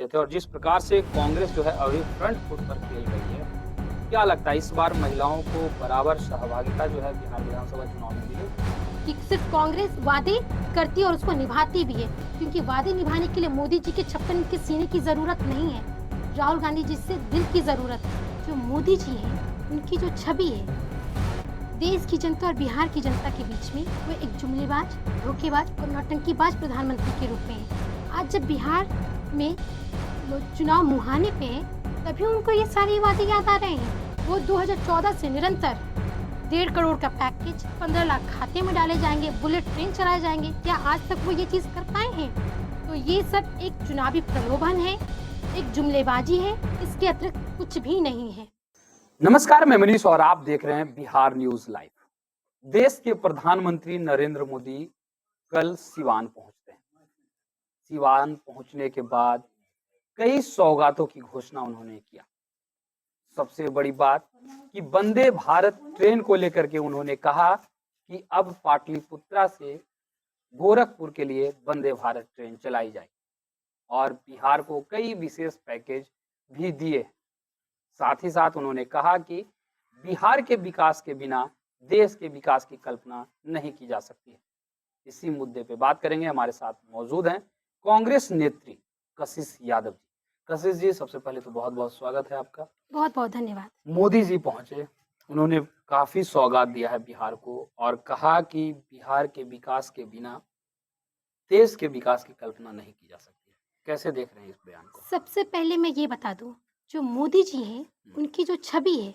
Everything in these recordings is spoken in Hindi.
थे और जिस प्रकार से कांग्रेस जो है अभी फ्रंट फुट पर खेल रही है, क्या लगता है इस बार महिलाओं को बराबर सहभागिता जो है बिहार विधानसभा चुनाव में मिलेगी? कि सिर्फ कांग्रेस वादे करती है और उसको निभाती भी है, क्योंकि वादे निभाने के लिए मोदी जी के 56 इंच के सीने की जरूरत नहीं है। राहुल गांधी जी से दिल की जरूरत है। जो मोदी जी हैं, उनकी जो छवि है देश की जनता और बिहार की जनता के बीच में, वो एक जुमलेबाज, धोखेबाज और नौटंकीबाज प्रधानमंत्री के रूप में है। आज जब बिहार में वो चुनाव मुहाने पे है, तभी उनको ये सारे वादे याद आ रहे हैं। वो 2014 से निरंतर 1.5 करोड़ का पैकेज, 15 लाख खाते में डाले जाएंगे, बुलेट ट्रेन चलाए जाएंगे। क्या आज तक वो ये चीज कर पाए हैं? तो ये सब एक चुनावी प्रलोभन है, एक जुमलेबाजी है, इसके अतिरिक्त कुछ भी नहीं है। नमस्कार, मैं मनीष और आप देख रहे हैं बिहार न्यूज लाइव। देश के प्रधानमंत्री नरेंद्र मोदी कल सिवान पहुंचते हैं। सिवान पहुंचने के बाद कई सौगातों की घोषणा उन्होंने किया। सबसे बड़ी बात कि वंदे भारत ट्रेन को लेकर के उन्होंने कहा कि अब पाटलिपुत्रा से गोरखपुर के लिए वंदे भारत ट्रेन चलाई जाएगी और बिहार को कई विशेष पैकेज भी दिए। साथ ही साथ उन्होंने कहा कि बिहार के विकास के बिना देश के विकास की कल्पना नहीं की जा सकती है। इसी मुद्दे पे बात करेंगे। हमारे साथ मौजूद हैं कांग्रेस नेत्री कशिश यादव जी। कशिश जी, सबसे पहले तो बहुत बहुत स्वागत है आपका। बहुत बहुत धन्यवाद। मोदी जी पहुंचे, उन्होंने काफी सौगात दिया है बिहार को और कहा कि बिहार के विकास के बिना देश के विकास की कल्पना नहीं की जा सकती है। कैसे देख रहे हैं इस बयान को? सबसे पहले मैं ये बता दूं, जो मोदी जी हैं, उनकी जो छवि है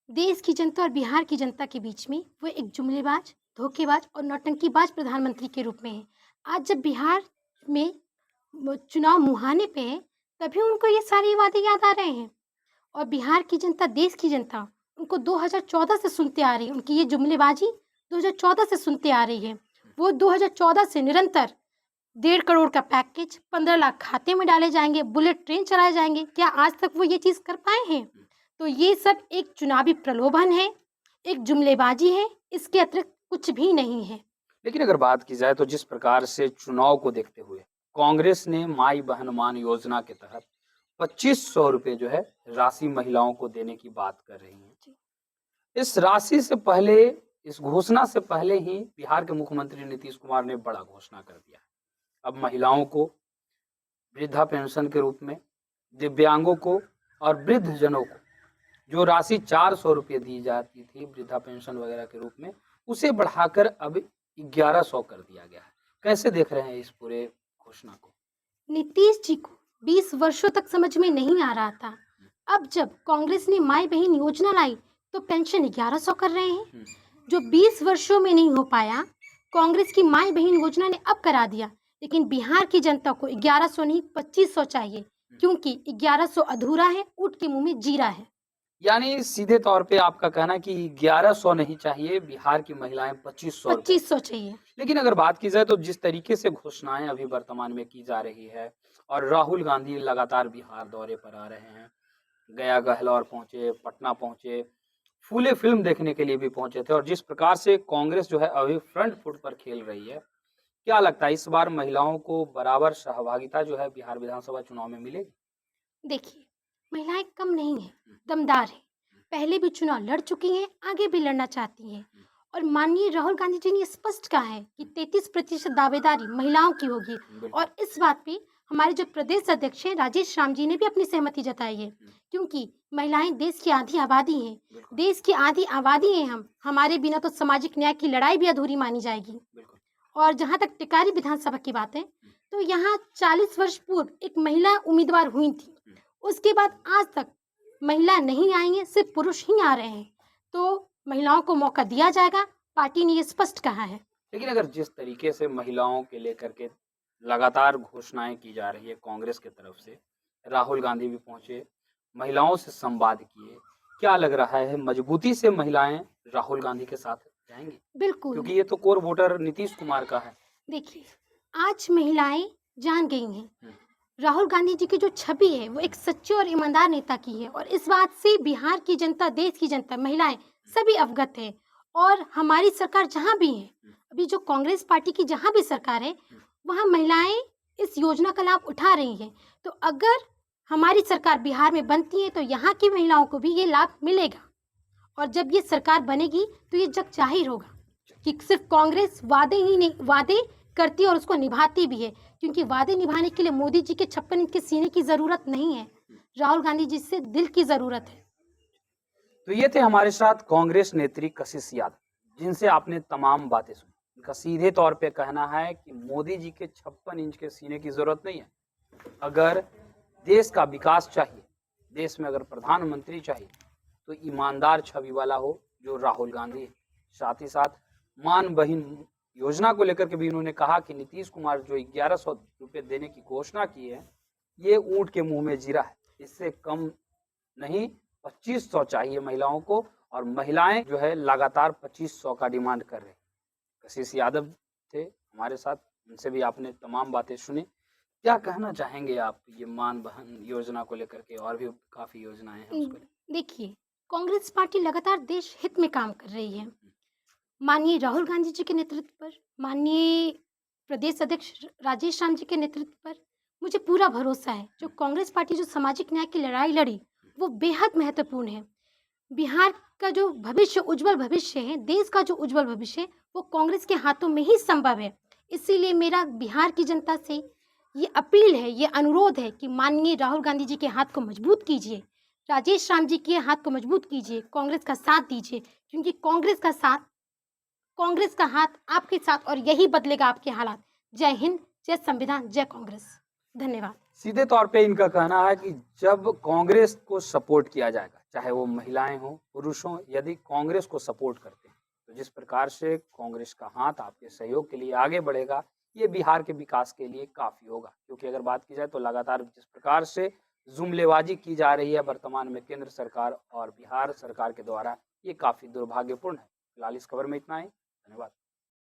देश की जनता और बिहार की जनता के बीच में, वो एक जुमलेबाज, धोखेबाज और नौटंकीबाज प्रधानमंत्री के रूप में है। आज जब बिहार में वो चुनाव मुहाने पे है, तभी उनको ये सारे वादे याद आ रहे हैं। और बिहार की जनता, देश की जनता उनको 2014 से सुनते आ रही है। उनकी ये जुमलेबाजी 2014 से सुनते आ रही है। वो 2014 से निरंतर 1.5 करोड़ का पैकेज, 15 लाख खाते में डाले जाएंगे, बुलेट ट्रेन चलाए जाएंगे। क्या आज तक वो ये चीज कर पाए हैं? तो ये सब एक चुनावी प्रलोभन है, एक जुमलेबाजी है, इसके अतिरिक्त कुछ भी नहीं है। लेकिन अगर बात की जाए तो जिस प्रकार से चुनाव को देखते हुए कांग्रेस ने माई बहन मान योजना के तहत 2500 रुपए जो है राशि महिलाओं को देने की बात कर रही है। इस राशि से पहले, इस घोषणा से पहले ही बिहार के मुख्यमंत्री नीतीश कुमार ने बड़ा घोषणा कर दिया है। अब महिलाओं को वृद्धा पेंशन के रूप में, दिव्यांगों को और वृद्ध जनों को जो राशि 400 रुपये दी जाती थी वृद्धा पेंशन वगैरह के रूप में, उसे बढ़ाकर अब 1100 कर दिया गया है। कैसे देख रहे हैं इस पूरे घोषणा को? नीतीश जी को 20 वर्षों तक समझ में नहीं आ रहा था। अब जब कांग्रेस ने माई बहन योजना लाई, तो पेंशन 1100 कर रहे हैं। जो 20 वर्षों में नहीं हो पाया, कांग्रेस की माई बहन योजना ने अब करा दिया। लेकिन बिहार की जनता को 1100 नहीं 2500 चाहिए, क्योंकि 1100 अधूरा है, ऊँट के मुंह में जीरा है। यानी सीधे तौर पे आपका कहना है कि 1100 नहीं चाहिए, बिहार की महिलाएं 2500 रुपए। 2500 चाहिए। लेकिन अगर बात की जाए तो जिस तरीके से घोषणाएं अभी वर्तमान में की जा रही है और राहुल गांधी लगातार बिहार दौरे पर आ रहे हैं, गया गहलौर पहुंचे, पटना पहुंचे, फूले फिल्म देखने के लिए भी पहुंचे थे और जिस प्रकार से कांग्रेस जो है अभी फ्रंट फुट पर खेल रही है, क्या लगता है इस बार महिलाओं को बराबर सहभागिता जो है बिहार विधानसभा चुनाव में मिलेगी? देखिए, महिलाएं कम नहीं हैं, दमदार हैं। पहले भी चुनाव लड़ चुकी हैं, आगे भी लड़ना चाहती हैं। और माननीय राहुल गांधी जी ने स्पष्ट कहा है कि 33% दावेदारी महिलाओं की होगी। और इस बात पे हमारे जो प्रदेश अध्यक्ष हैं राजेश राम जी ने भी अपनी सहमति जताई है, क्योंकि महिलाएं देश की आधी आबादी हैं। देश की आधी आबादी हैं हम। हमारे बिना तो सामाजिक न्याय की लड़ाई भी अधूरी मानी जाएगी। और जहाँ तक टिकारी विधानसभा की बात है, तो यहाँ 40 वर्ष पूर्व एक महिला उम्मीदवार हुई थी। उसके बाद आज तक महिला नहीं आई है, सिर्फ पुरुष ही आ रहे हैं। तो महिलाओं को मौका दिया जाएगा, पार्टी ने ये स्पष्ट कहा है। लेकिन अगर जिस तरीके से महिलाओं के लेकर के लगातार घोषणाएं की जा रही है कांग्रेस की तरफ से, राहुल गांधी भी पहुंचे, महिलाओं से संवाद किए, क्या लग रहा है मजबूती से महिलाएं राहुल गांधी के साथ जाएंगी? बिल्कुल। क्योंकि ये तो कोर वोटर नीतीश कुमार का है। देखिए, आज महिलाएं जान गई हैं। राहुल गांधी जी की जो छवि है, वो एक सच्चे और ईमानदार नेता की है। और इस बात से बिहार की जनता, देश की जनता, महिलाएं सभी अवगत है। और हमारी सरकार जहाँ भी है, अभी जो कांग्रेस पार्टी की जहाँ भी सरकार है, वहाँ महिलाएं इस योजना का लाभ उठा रही हैं। तो अगर हमारी सरकार बिहार में बनती है तो यहाँ की महिलाओं को भी ये लाभ मिलेगा, और जब ये सरकार बनेगी तो ये जग जाहिर होगा कि सिर्फ कांग्रेस वादे ही नहीं, वादे करती है और उसको निभाती भी है, क्योंकि वादे निभाने के लिए मोदी जी के 56 इंच के सीने की जरूरत नहीं है, राहुल गांधी जी से दिल की जरूरत है। तो ये थे हमारे साथ कांग्रेस नेत्री कशिश यादव, जिनसे आपने तमाम बातें सुनी। इनका सीधे तौर पे कहना है कि मोदी जी के 56 इंच के सीने की जरूरत नहीं है। अगर देश का विकास चाहिए, देश में अगर प्रधानमंत्री चाहिए, तो ईमानदार छवि वाला हो, जो राहुल गांधी है। साथ ही साथ मान बहिन योजना को लेकर के भी उन्होंने कहा कि नीतीश कुमार जो 1100 रुपये देने की घोषणा की है, ये ऊंट के मुंह में जीरा है। इससे कम नहीं 2500 चाहिए महिलाओं को, और महिलाएं जो है लगातार 2500 का डिमांड कर रही। कशिश यादव थे हमारे साथ, उनसे भी आपने तमाम बातें सुनी। क्या कहना चाहेंगे आप ये मान बहन योजना को लेकर के? और भी काफी योजनाएं हैं उसको लेकर। देखिए, कांग्रेस पार्टी लगातार देश हित में काम कर रही है। माननीय राहुल गांधी जी के नेतृत्व पर, माननीय प्रदेश अध्यक्ष राजेश राम जी के नेतृत्व पर मुझे पूरा भरोसा है। जो कांग्रेस पार्टी जो सामाजिक न्याय की लड़ाई लड़ी, वो बेहद महत्वपूर्ण है। बिहार का जो भविष्य, उज्जवल भविष्य है, देश का जो उज्जवल भविष्य है, वो कांग्रेस के हाथों में ही संभव है। इसीलिए मेरा बिहार की जनता से ये अपील है, ये अनुरोध है कि माननीय राहुल गांधी जी के हाथ को मजबूत कीजिए, राजेश राम जी के हाथ को मजबूत कीजिए, कांग्रेस का साथ दीजिए, क्योंकि कांग्रेस का हाथ आपके साथ, और यही बदलेगा आपके हालात। जय हिंद, जय संविधान, जय कांग्रेस। धन्यवाद। सीधे तौर पे इनका कहना है कि जब कांग्रेस को सपोर्ट किया जाएगा, चाहे वो महिलाएं हों, पुरुष हों, यदि कांग्रेस को सपोर्ट करते हैं, तो जिस प्रकार से कांग्रेस का हाथ आपके सहयोग के लिए आगे बढ़ेगा, ये बिहार के विकास के लिए काफी होगा। क्योंकि अगर बात की जाए तो लगातार जिस प्रकार से जुमलेबाजी की जा रही है वर्तमान में केंद्र सरकार और बिहार सरकार के द्वारा, ये काफी दुर्भाग्यपूर्ण है। फिलहाल इस खबर में इतना ही। धन्यवाद।